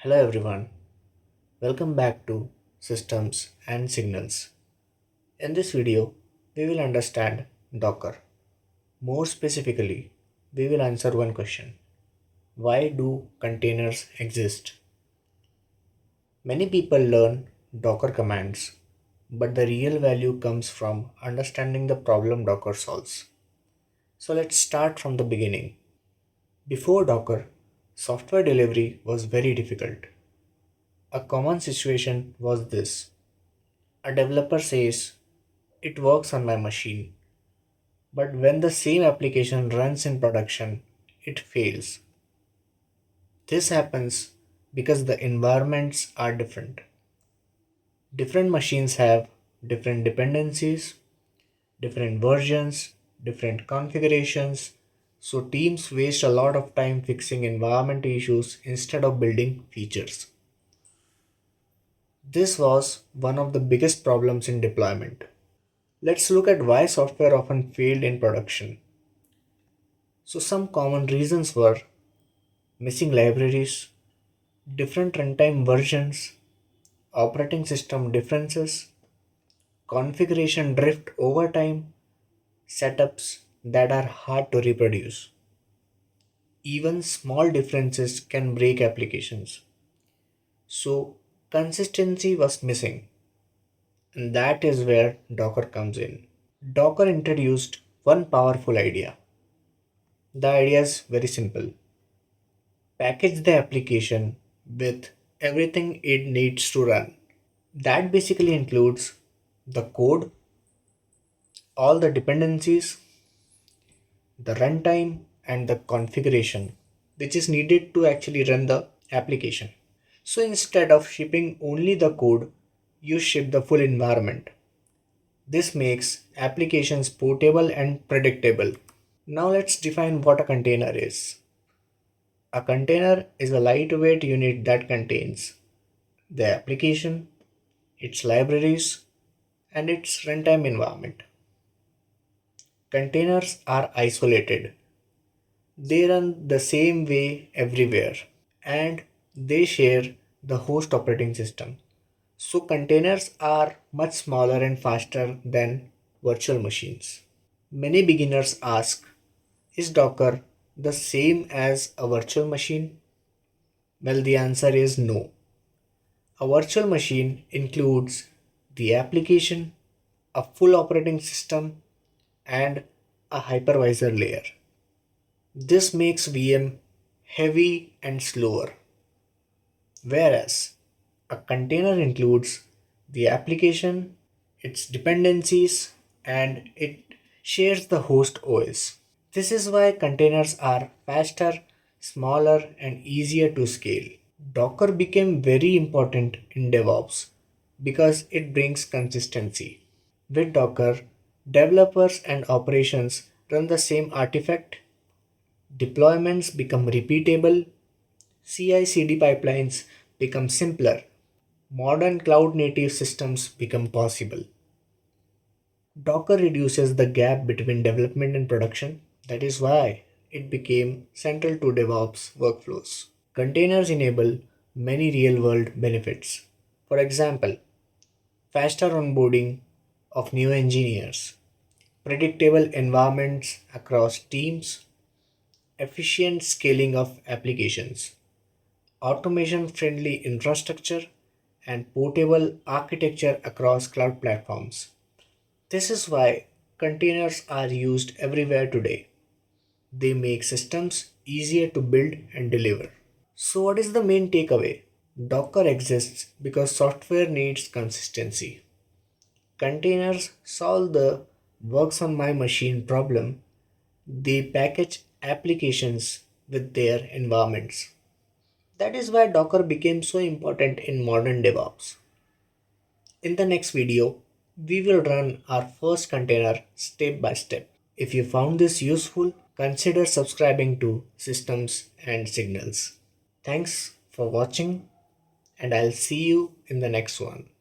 Hello everyone, welcome back to Systems and Signals. In this video, we will understand Docker. More specifically, we will answer one question. Why do containers exist? Many people learn Docker commands, but the real value comes from understanding the problem Docker solves. So let's start from the beginning. Before Docker, software delivery was very difficult. A common situation was this. A developer says, it works on my machine, but when the same application runs in production, it fails. This happens because the environments are different. Different machines have different dependencies, different versions, different configurations, so teams waste a lot of time fixing environment issues instead of building features. This was one of the biggest problems in deployment. Let's look at why software often failed in production. So, some common reasons were missing libraries, different runtime versions, operating system differences, configuration drift over time, setups that are hard to reproduce. Even small differences can break applications. So, consistency was missing, and that is where Docker comes in. Docker introduced one powerful idea. The idea is very simple. Package the application with everything it needs to run. That basically includes the code, all the dependencies, the runtime, and the configuration, which is needed to actually run the application. So instead of shipping only the code, you ship the full environment. This makes applications portable and predictable. Now let's define what a container is. A container is a lightweight unit that contains the application, its libraries, and its runtime environment. Containers are isolated. They run the same way everywhere and they share the host operating system. So containers are much smaller and faster than virtual machines. Many beginners ask, is Docker the same as a virtual machine? Well, the answer is no. A virtual machine includes the application, a full operating system, and a hypervisor layer. This makes VM heavy and slower, whereas a container includes the application, its dependencies, and it shares the host OS. This is why containers are faster, smaller, and easier to scale. Docker became very important in DevOps because it brings consistency. With Docker, developers and operations run the same artifact, deployments become repeatable, CI CD pipelines become simpler, modern cloud native systems become possible. Docker reduces the gap between development and production. That is why it became central to DevOps workflows. Containers enable many real world benefits. For example, faster onboarding of new engineers, predictable environments across teams, efficient scaling of applications, automation friendly infrastructure, and portable architecture across cloud platforms. This is why containers are used everywhere today. They make systems easier to build and deliver. So, what is the main takeaway? Docker exists because software needs consistency. Containers solve the works on my machine problem. They package applications with their environments. That is why Docker became so important in modern DevOps. In the next video, we will run our first container step by step. If you found this useful, consider subscribing to Systems and Signals. Thanks for watching, and I'll see you in the next one.